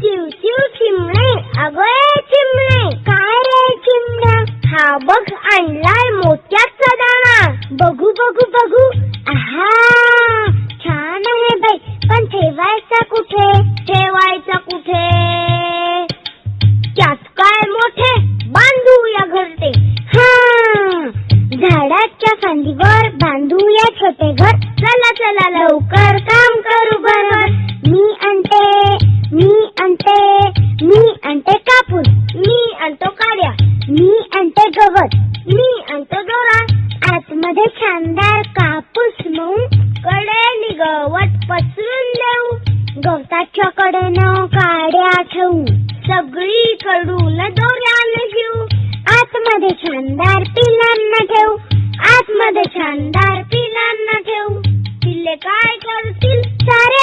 शिव शिव चिमणे, अगं ए चिमणे, काय रे चिमण्या, हा बघ आणलाय मोत्याचा दाणा, बघू बघू बघू, आहा छान आहे बाई, पण ठेवायचा कुठे, ठेवायचा कुठे, त्यात काय मोठे, बांधूया घरटे, हा झाडाच्या फांदीवर बांधूया छोटे घर, चला चला लवकर काम करू बरोबर, मी आणते कापूस, मी आणतो काड्या, मी आणते गवत, मी आणतो दोरा, आतमध्ये शानदार कापूस मऊ, कडेने गवत पसरून देऊ, गवताच्या कडेनं काड्या ठेवू, सगळीकडून दोऱ्याने शिवू, आतमध्ये शानदार पिलांना ठेवू, आतमध्ये शानदार पिलांना ठेवू, पिल्ले काय करतील सारे